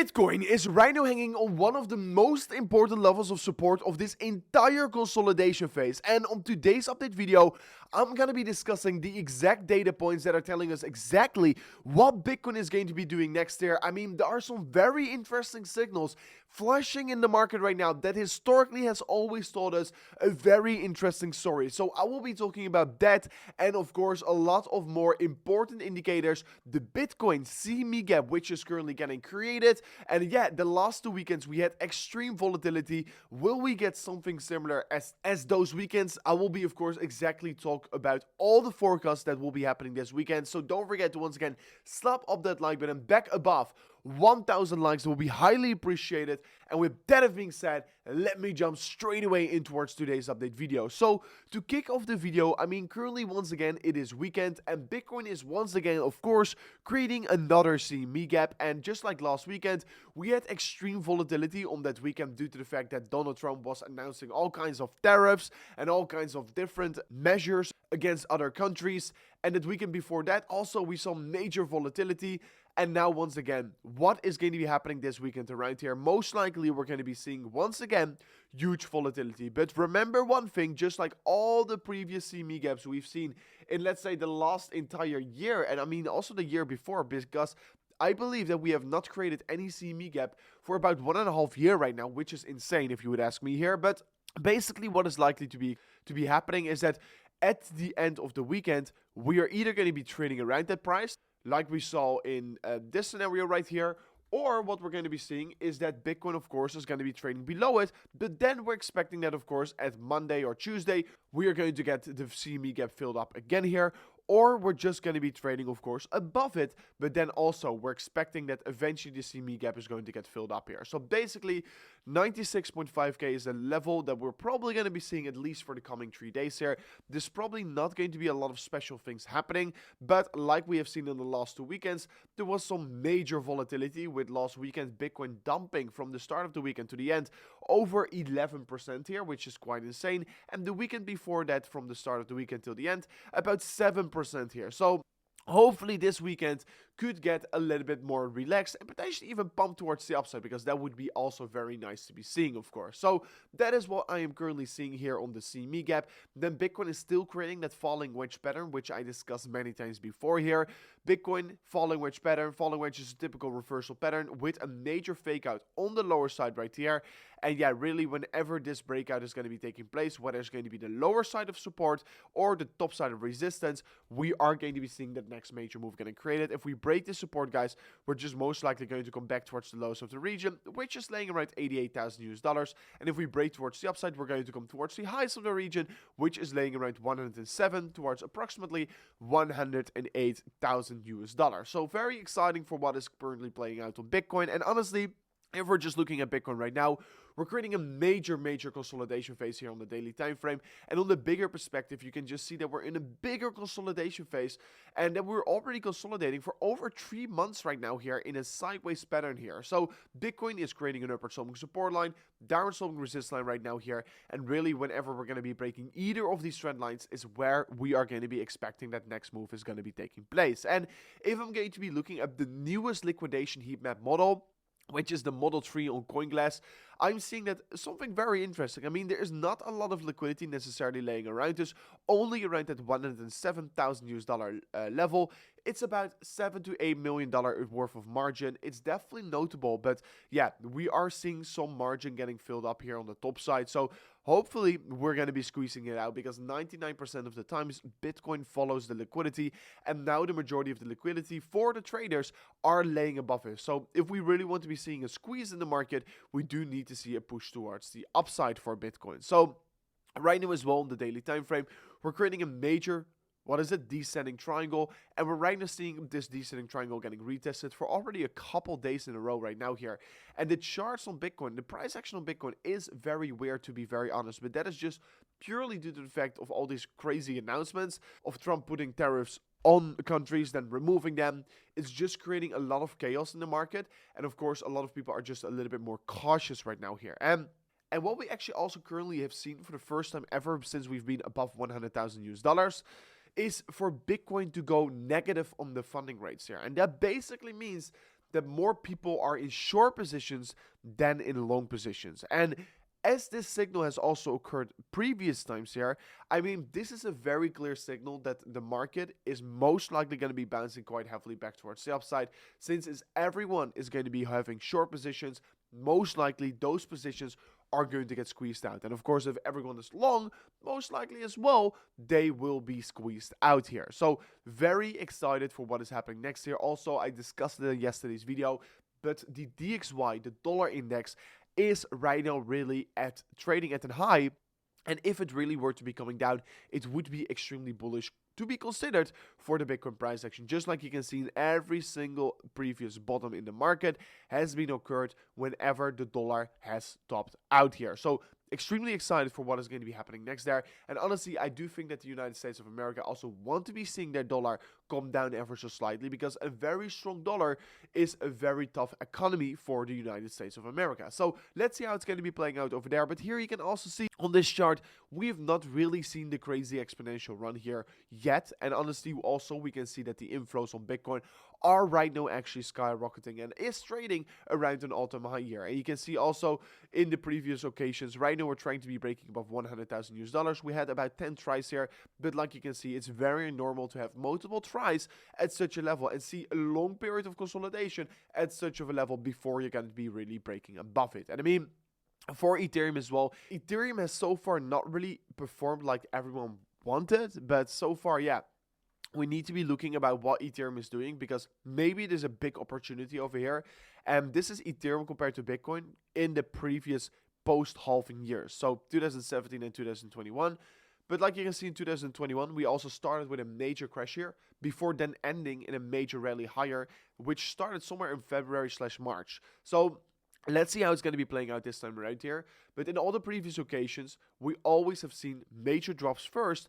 Bitcoin is right now hanging on one of the most important levels of support of this entire consolidation phase. And on today's update video, I'm going to be discussing the exact data points that are telling us exactly what Bitcoin is going to be doing next year. I mean, there are some very interesting signals flashing in the market right now that historically has always told us a very interesting story. So I will be talking about that and of course a lot of more important indicators, the Bitcoin CME gap, which is currently getting created. And yeah, the last 2 weekends we had extreme volatility. Will we get something similar as those weekends? I will be of course exactly talk about all the forecasts that will be happening this weekend. So don't forget to once again slap up that like button back above 1,000 likes. It will be highly appreciated. And with that being said, let me jump straight away in towards today's update video. So to kick off the video, I mean, currently once again it is weekend and Bitcoin is once again of course creating another CME gap. And just like last weekend, we had extreme volatility on that weekend due to the fact that Donald Trump was announcing all kinds of tariffs and all kinds of different measures against other countries. And that weekend before that also we saw major volatility. And now once again, what is going to be happening this weekend around here? Most likely we're going to be seeing once again huge volatility. But remember one thing, just like all the previous CME gaps we've seen in, let's say, the last entire year, and I mean also the year before, because I believe that we have not created any CME gap for about 1.5 years right now, which is insane if you would ask me here. But basically what is likely to be happening is that at the end of the weekend, we are either going to be trading around that price, like we saw in this scenario right here, or what we're going to be seeing is that Bitcoin, of course, is going to be trading below it. But then we're expecting that, of course, at Monday or Tuesday, we are going to get the CME gap filled up again here. Or we're just going to be trading, of course, above it. But then also we're expecting that eventually the CME gap is going to get filled up here. So basically 96.5k is a level that we're probably going to be seeing at least for the coming 3 days here. There's probably not going to be a lot of special things happening. But like we have seen in the last 2 weekends, there was some major volatility with last weekend Bitcoin dumping from the start of the weekend to the end over 11% here, which is quite insane. And the weekend before that, from the start of the weekend till the end, about 7% here. So hopefully this weekend could get a little bit more relaxed and potentially even pump towards the upside, because that would be also very nice to be seeing, of course. So that is what I am currently seeing here on the CME gap. Then Bitcoin is still creating that falling wedge pattern, which I discussed many times before here. Bitcoin falling wedge pattern. Falling wedge is a typical reversal pattern with a major fake out on the lower side right here. And yeah, really whenever this breakout is going to be taking place, whether it's going to be the lower side of support or the top side of resistance, we are going to be seeing that next major move getting created. If we break this support, guys, we're just most likely going to come back towards the lows of the region, which is laying around $88,000. And if we break towards the upside, we're going to come towards the highs of the region, which is laying around 107 towards approximately $108,000. So very exciting for what is currently playing out on Bitcoin. And honestly, if we're just looking at Bitcoin right now, we're creating a major consolidation phase here on the daily time frame. And on the bigger perspective, you can just see that we're in a bigger consolidation phase and that we're already consolidating for over 3 months right now here in a sideways pattern here. So Bitcoin is creating an upward sloping support line, downward sloping resistance line right now here. And really whenever we're going to be breaking either of these trend lines is where we are going to be expecting that next move is going to be taking place. And if I'm going to be looking at the newest liquidation heat map model, which is the Model 3 on CoinGlass, I'm seeing that something very interesting. I mean, there is not a lot of liquidity necessarily laying around us, only around that $107,000 level. It's about $7 to $8 million worth of margin. It's definitely notable, but yeah, we are seeing some margin getting filled up here on the top side. So hopefully we're going to be squeezing it out, because 99% of the times Bitcoin follows the liquidity, and now the majority of the liquidity for the traders are laying above it. So if we really want to be seeing a squeeze in the market, we do need to see a push towards the upside for Bitcoin. So right now as well on the daily time frame, we're creating a major descending triangle, and we're right now seeing this descending triangle getting retested for already a couple days in a row right now here. And the charts on Bitcoin, the price action on Bitcoin is very weird, to be very honest, but that is just purely due to the fact of all these crazy announcements of Trump putting tariffs on countries, then removing them. It's just creating a lot of chaos in the market, and of course a lot of people are just a little bit more cautious right now here. And what we actually also currently have seen for the first time ever since we've been above $100,000 is for Bitcoin to go negative on the funding rates here. And that basically means that more people are in short positions than in long positions. And as this signal has also occurred previous times here, I mean, this is a very clear signal that the market is most likely going to be bouncing quite heavily back towards the upside, since as everyone is going to be having short positions, most likely those positions are going to get squeezed out. And of course, if everyone is long, most likely as well, they will be squeezed out here. So very excited for what is happening next here. Also, I discussed it in yesterday's video, but the DXY, the dollar index, is right now really trading at a high. And if it really were to be coming down, it would be extremely bullish to be considered for the Bitcoin price action. Just like you can see in every single previous bottom in the market has been occurred whenever the dollar has topped out here. So extremely excited for what is going to be happening next there. And honestly, I do think that the United States of America also want to be seeing their dollar come down ever so slightly, because a very strong dollar is a very tough economy for the United States of America. So let's see how it's going to be playing out over there. But here you can also see on this chart, we've not really seen the crazy exponential run here yet. And honestly, also we can see that the inflows on Bitcoin are right now actually skyrocketing and is trading around an all-time high here. And you can see also in the previous occasions, right now we're trying to be breaking above 100,000 US dollars. We had about 10 tries here, but like you can see, it's very normal to have multiple tries at such a level and see a long period of consolidation at such of a level before you're going to be really breaking above it. And I mean, for Ethereum as well, Ethereum has so far not really performed like everyone wanted, but so far, yeah, we need to be looking about what Ethereum is doing, because maybe there's a big opportunity over here. And this is Ethereum compared to Bitcoin in the previous post-halving years, so 2017 and 2021. But like you can see in 2021, we also started with a major crash here before then ending in a major rally higher, which started somewhere in February/March. So let's see how it's going to be playing out this time around here. But in all the previous occasions, we always have seen major drops first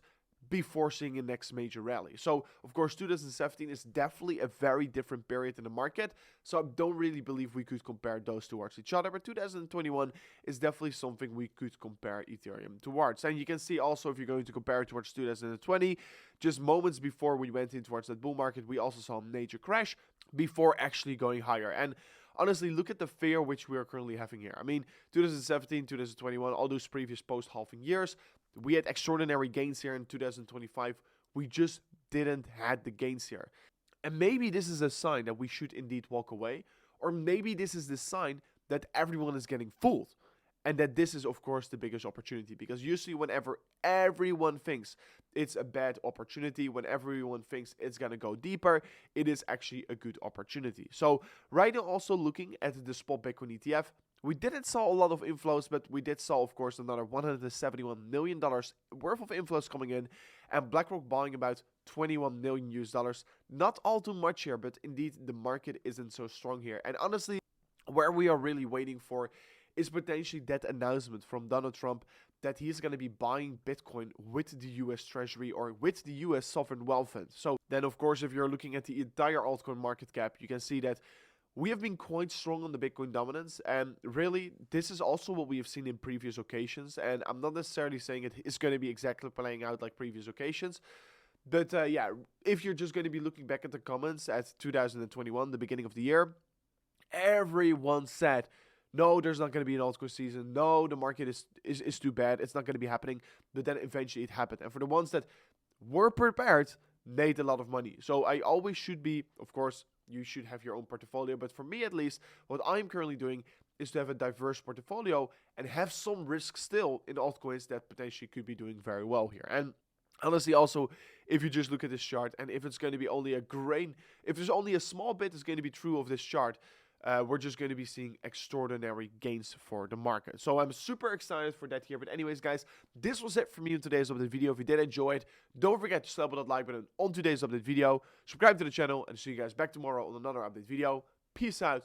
before seeing a next major rally. So, of course, 2017 is definitely a very different period in the market. So I don't really believe we could compare those towards each other. But 2021 is definitely something we could compare Ethereum towards. And you can see also, if you're going to compare it towards 2020, just moments before we went in towards that bull market, we also saw a major crash before actually going higher. And honestly, look at the fear which we are currently having here. I mean, 2017, 2021, all those previous post-halving years, we had extraordinary gains here. In 2025. We just didn't had the gains here. And maybe this is a sign that we should indeed walk away. Or maybe this is the sign that everyone is getting fooled. And that this is, of course, the biggest opportunity. Because usually whenever everyone thinks it's a bad opportunity, when everyone thinks it's going to go deeper, it is actually a good opportunity. So right now, also looking at the spot Bitcoin ETF, we didn't saw a lot of inflows, but we did saw, of course, another $171 million worth of inflows coming in, and BlackRock buying about 21 million US dollars. Not all too much here, but indeed the market isn't so strong here. And honestly, where we are really waiting for is potentially that announcement from Donald Trump that he's going to be buying Bitcoin with the US Treasury or with the US Sovereign Wealth Fund. So then, of course, if you're looking at the entire altcoin market cap, you can see that we have been quite strong on the Bitcoin dominance, and really, this is also what we have seen in previous occasions, and I'm not necessarily saying it is going to be exactly playing out like previous occasions, but yeah, if you're just going to be looking back at the comments at 2021, the beginning of the year, everyone said, no, there's not going to be an altcoin season, no, the market is too bad, it's not going to be happening, but then eventually it happened, and for the ones that were prepared, made a lot of money. So I always should be, of course, you should have your own portfolio, but for me at least, what I'm currently doing is to have a diverse portfolio and have some risk still in altcoins that potentially could be doing very well here. And honestly, also, if you just look at this chart, and if it's going to be only a grain, if there's only a small bit is going to be true of this chart, we're just going to be seeing extraordinary gains for the market. So I'm super excited for that here. But anyways, guys, this was it for me in today's update video. If you did enjoy it, don't forget to slap that like button on today's update video. Subscribe to the channel, and see you guys back tomorrow on another update video. Peace out.